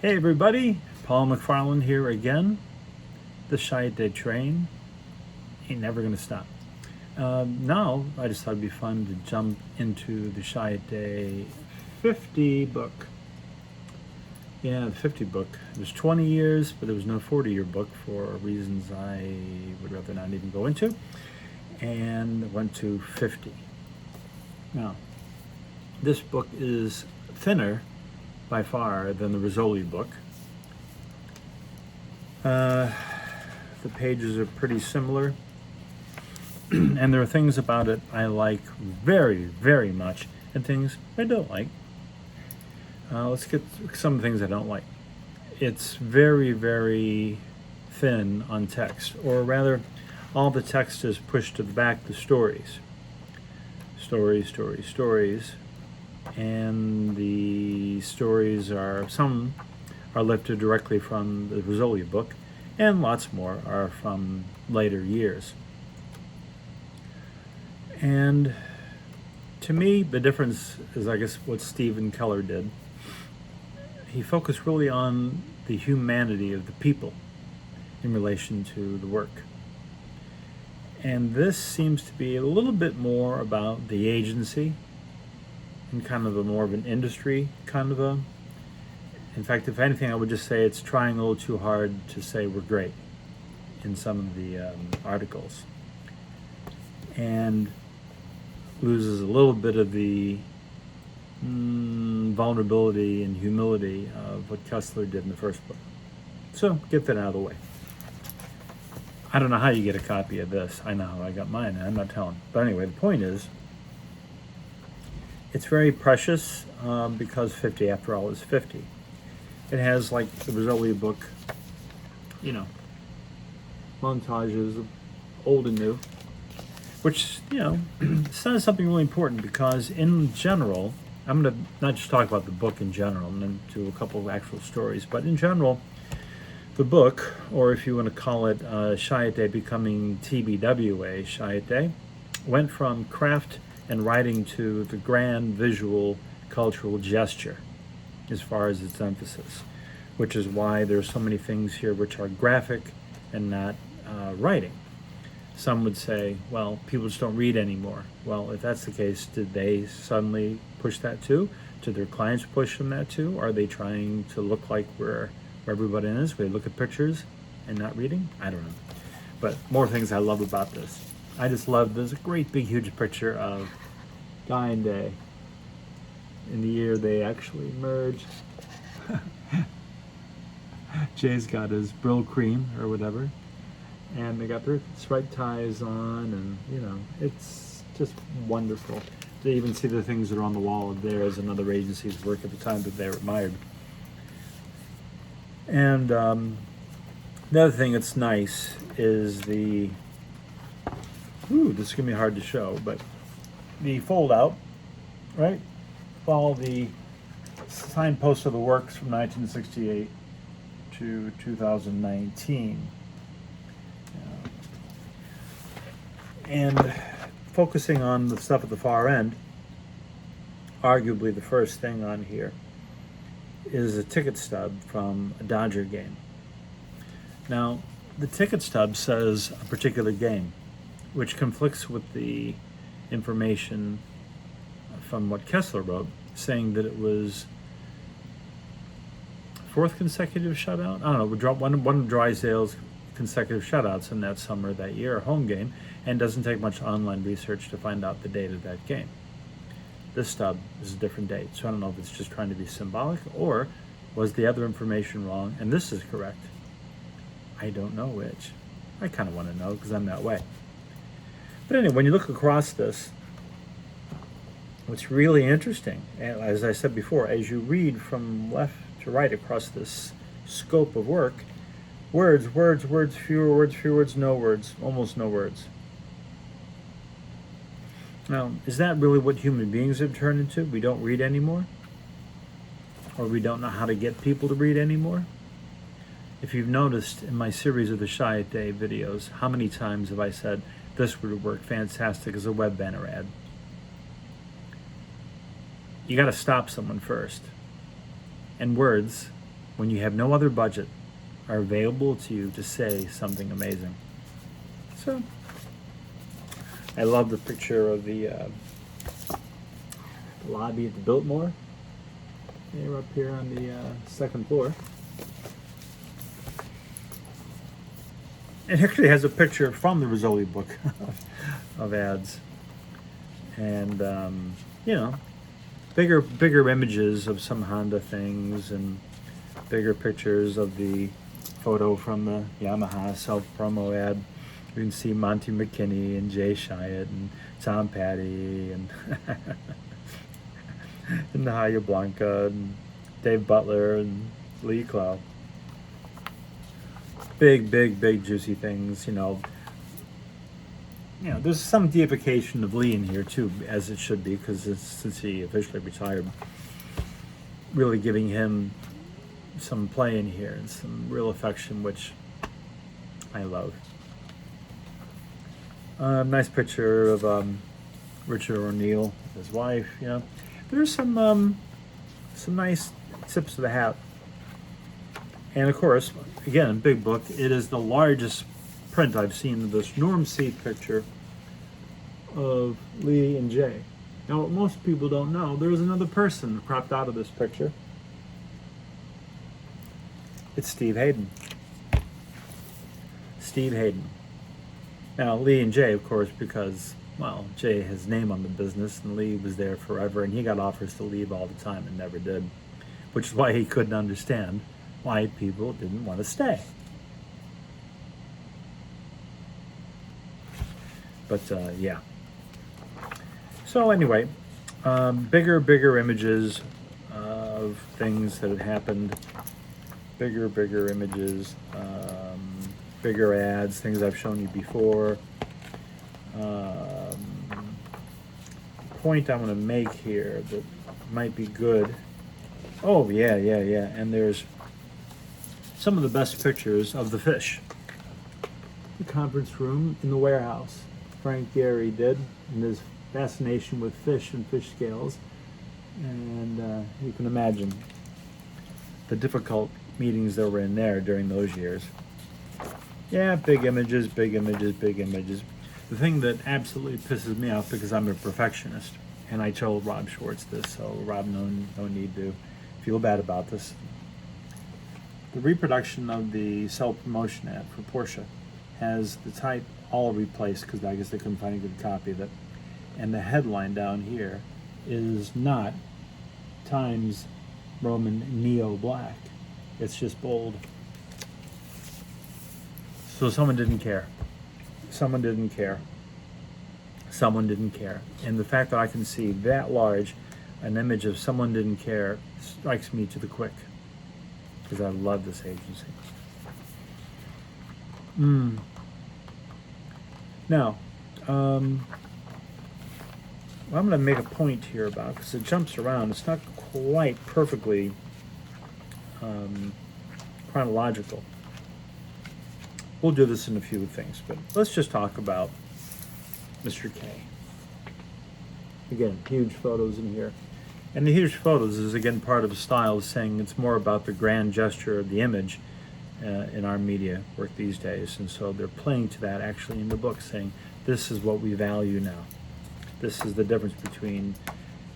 Hey everybody, Paul McFarland here again. The Chiat train ain't never gonna stop. Now, I just thought it'd be fun to jump into the Chiat 50 book. Yeah, the 50 book. It was 20 years, but there was no 40-year book for reasons I would rather not even go into. And went to 50. Now, this book is thinner by far than the Rizzoli book. The pages are pretty similar, and there are things about it I like very, very much, and things I don't like. Let's get some of the things I don't like. It's very, very thin on text, or rather, all the text is pushed to the back, the stories. Stories. And the stories some are lifted directly from the Rizzoli book, and lots more are from later years. And to me, the difference is, I guess, what Stephen Keller did. He focused really on the humanity of the people in relation to the work. And this seems to be a little bit more about the agency, and kind of more of an industry kind of in fact, if anything, I would just say it's trying a little too hard to say we're great in some of the articles, and loses a little bit of the vulnerability and humility of what Kessler did in the first book. So get that out of the way. I don't know how you get a copy of this. I know how I got mine, and I'm not telling. But anyway, the point is, it's very precious because 50, after all, is 50. It has, like the Rizzoli book, montages of old and new, which, says something really important, because in general, I'm going to not just talk about the book in general, and then do a couple of actual stories, but in general, the book, or if you want to call it Chiat becoming TBWA, Chiat, went from craft and writing to the grand visual cultural gesture as far as its emphasis, which is why there's so many things here which are graphic and not writing. Some would say, well, people just don't read anymore. Well, if that's the case, did they suddenly push that too? Did their clients push them that too? Are they trying to look like where everybody is, where they look at pictures and not reading? I don't know. But more things I love about this. I just love, there's a great big huge picture of Dying Day in the year they actually merged. Jay's got his Brill cream or whatever, and they got their striped ties on, and it's just wonderful. They even see the things that are on the wall of theirs and other agencies' work at the time that they were admired. And the other thing that's nice is this is gonna be hard to show, but the fold out, right? Follow the signpost of the works from 1968 to 2019. And focusing on the stuff at the far end, arguably the first thing on here is a ticket stub from a Dodger game. Now, the ticket stub says a particular game, which conflicts with the information from what Kessler wrote, saying that it was fourth consecutive shutout. I don't know, one of Drysdale's consecutive shutouts in that summer that year, a home game, and doesn't take much online research to find out the date of that game. This stub is a different date, so I don't know if it's just trying to be symbolic, or was the other information wrong and this is correct. I don't know which. I kind of want to know because I'm that way. But anyway, when you look across this, what's really interesting, as I said before, as you read from left to right across this scope of work, words, fewer words, no words, almost no words. Now, is that really what human beings have turned into? We don't read anymore? Or we don't know how to get people to read anymore? If you've noticed in my series of the Chiat videos, how many times have I said, this would work fantastic as a web banner ad? You got to stop someone first. And words when you have no other budget, are available to you to say something amazing. So, I love the picture of the lobby at the Biltmore. They're up here on the second floor. It actually has a picture from the Rizzoli book of ads. And, you know, bigger images of some Honda things, and bigger pictures of the photo from the Yamaha self-promo ad. You can see Monty McKinney and Jay Chiat and Tom Petty and and Nahaya Blanca and Dave Butler and Lee Clow. Big juicy things, you know. You know, there's some deification of Lee in here too, as it should be, because since he officially retired, really giving him some play in here and some real affection, which I love. Nice picture of Richard O'Neill, his wife. You know, there's some nice tips of the hat. And of course, again, big book. It is the largest print I've seen of this Norm C picture of Lee and Jay. Now, what most people don't know, there's another person cropped out of this picture. It's Steve Hayden. Steve Hayden. Now, Lee and Jay, of course, because, well, Jay has name on the business, and Lee was there forever, and he got offers to leave all the time and never did, which is why he couldn't understand why people didn't want to stay. But, yeah. So, anyway, bigger images of things that had happened. Bigger images, bigger ads, things I've shown you before. Point I want to make here that might be good. Oh, yeah. And there's some of the best pictures of the fish. The conference room in the warehouse. Frank Gehry did, in his fascination with fish and fish scales. And you can imagine the difficult meetings that were in there during those years. Yeah, big images. The thing that absolutely pisses me off, because I'm a perfectionist, and I told Rob Schwartz this, so Rob, no need to feel bad about this. The reproduction of the self-promotion ad for Porsche has the type all replaced, because I guess they couldn't find a good copy of it. And the headline down here is not Times Roman Neo Black. It's just bold. So someone didn't care. And the fact that I can see that large an image of someone didn't care strikes me to the quick, because I love this agency. Now, I'm going to make a point here about, because it jumps around. It's not quite perfectly chronological. We'll do this in a few things, but let's just talk about Mr. K. Again, huge photos in here. And the huge photos is, again, part of the style of saying it's more about the grand gesture of the image in our media work these days. And so they're playing to that actually in the book, saying this is what we value now. This is the difference between,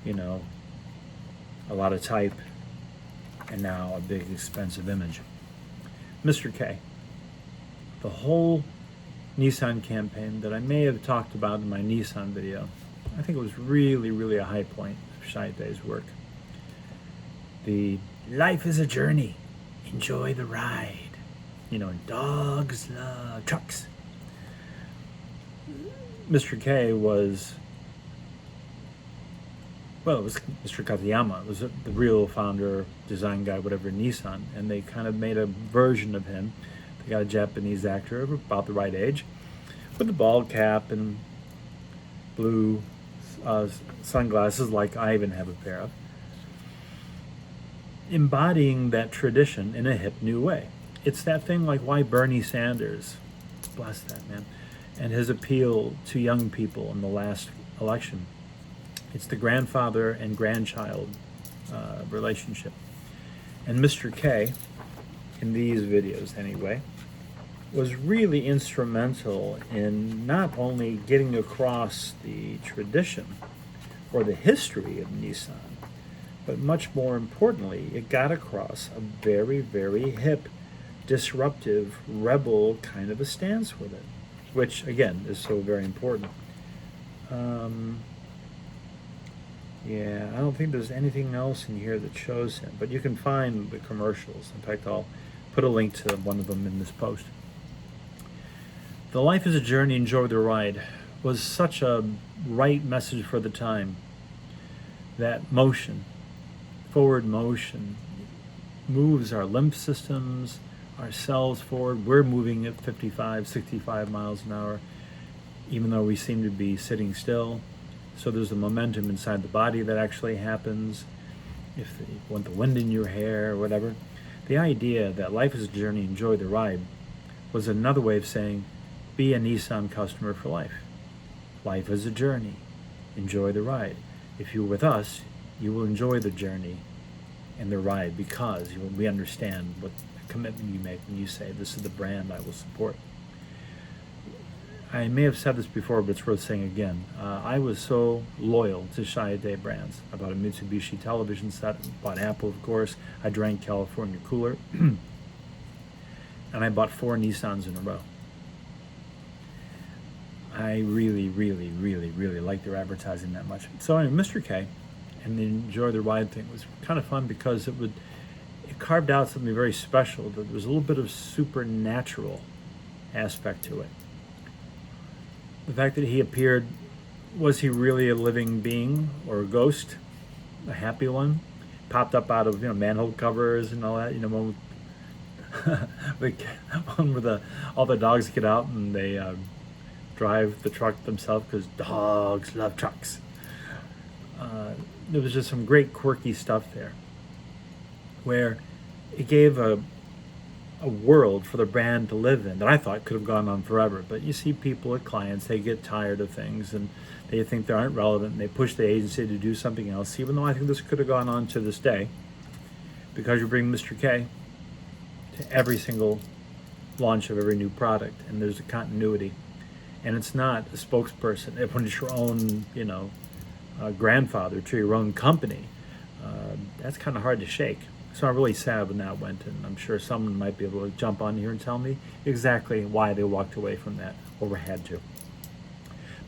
you know, a lot of type and now a big expensive image. Mr. K. The whole Nissan campaign that I may have talked about in my Nissan video, I think it was really a high point of Chiat Day's work. The life is a journey, enjoy the ride. You know, dogs love trucks. Mr. K was, well, it was Mr. Katayama. It was the real founder, design guy, whatever, Nissan, and they kind of made a version of him. They got a Japanese actor of about the right age, with a bald cap and blue sunglasses like I even have a pair of, embodying that tradition in a hip new way. It's that thing like why Bernie Sanders, bless that man, and his appeal to young people in the last election. It's the grandfather and grandchild relationship. And Mr. K in these videos anyway, was really instrumental in not only getting across the tradition or the history of Nissan, but much more importantly, it got across a very, very hip, disruptive, rebel kind of a stance with it, which again is so very important. Yeah, I don't think there's anything else in here that shows him, but you can find the commercials. In fact, I'll put a link to one of them in this post. The life is a journey, enjoy the ride was such a right message for the time. That motion, forward motion, moves our lymph systems, our cells forward. We're moving at 55, 65 miles an hour, even though we seem to be sitting still. So there's a momentum inside the body that actually happens. If you want the wind in your hair or whatever. The idea that life is a journey, enjoy the ride was another way of saying, be a Nissan customer for life. Life is a journey, enjoy the ride. If you're with us, you will enjoy the journey and the ride because we understand what commitment you make when you say, this is the brand I will support. I may have said this before, but it's worth saying again. I was so loyal to Chiat brands. I bought a Mitsubishi television set, bought Apple, of course. I drank California Cooler. And I bought 4 Nissans in a row. I really, really, really, really like their advertising that much. So anyway, Mr.K and the Enjoy the Ride thing was kind of fun because it carved out something very special. There was a little bit of supernatural aspect to it. The fact that he appeared, was he really a living being or a ghost, a happy one? Popped up out of manhole covers and all that. One with one where all the dogs get out and they drive the truck themselves because dogs love trucks. There was just some great quirky stuff there, where it gave a world for the brand to live in that I thought could have gone on forever. But you see people at clients, they get tired of things and they think they aren't relevant and they push the agency to do something else, even though I think this could have gone on to this day, because you bring Mr.K to every single launch of every new product and there's a continuity. And it's not a spokesperson. When it's your own, grandfather to your own company, that's kind of hard to shake. So I'm really sad when that went, and I'm sure someone might be able to jump on here and tell me exactly why they walked away from that or had to.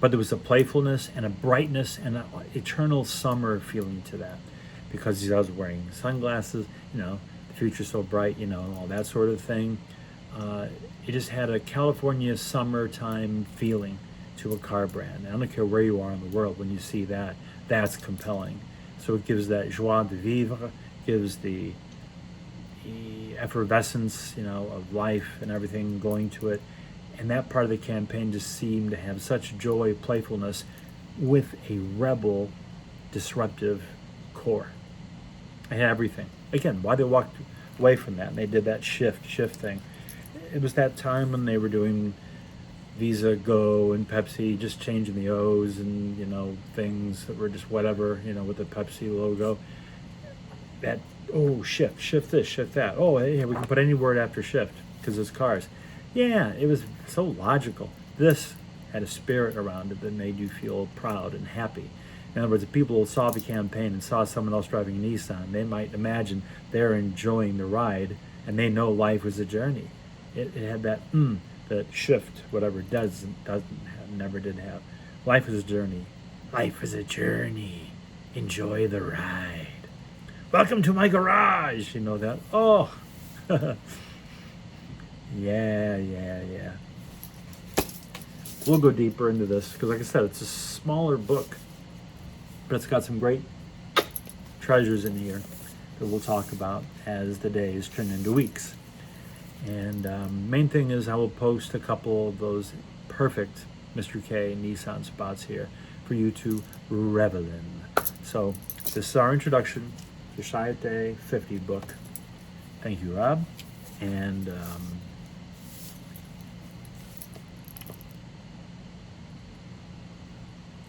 But there was a playfulness and a brightness and an eternal summer feeling to that, because I was wearing sunglasses, the future's so bright, all that sort of thing. It just had a California summertime feeling to a car brand. I don't care where you are in the world, when you see that, that's compelling. So it gives that joie de vivre, gives the effervescence, of life and everything going to it. And that part of the campaign just seemed to have such joy, playfulness, with a rebel, disruptive core. I had everything. Again, why they walked away from that and they did that shift thing. It was that time when they were doing Visa Go and Pepsi, just changing the O's and, things that were just whatever, with the Pepsi logo. That, shift this, shift that. Oh, hey, we can put any word after shift because it's cars. Yeah, it was so logical. This had a spirit around it that made you feel proud and happy. In other words, if people saw the campaign and saw someone else driving a Nissan, they might imagine they're enjoying the ride and they know life was a journey. It had that shift, whatever it never did have. Life is a journey. Life is a journey. Enjoy the ride. Welcome to my garage. You know that? Oh. Yeah. We'll go deeper into this because, like I said, it's a smaller book, but it's got some great treasures in here that we'll talk about as the days turn into weeks. And main thing is I will post a couple of those perfect Mr.K Nissan spots here for you to revel in. So this is our introduction to Chiat 50 book. Thank you, Rob. And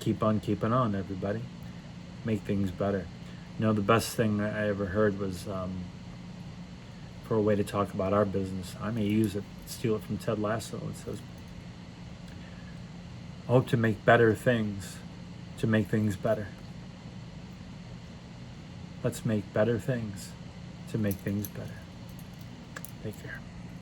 keep on keeping on, everybody. Make things better. The best thing I ever heard was for a way to talk about our business. I may use it, steal it from Ted Lasso. It says, I hope to make better things to make things better. Let's make better things to make things better. Take care.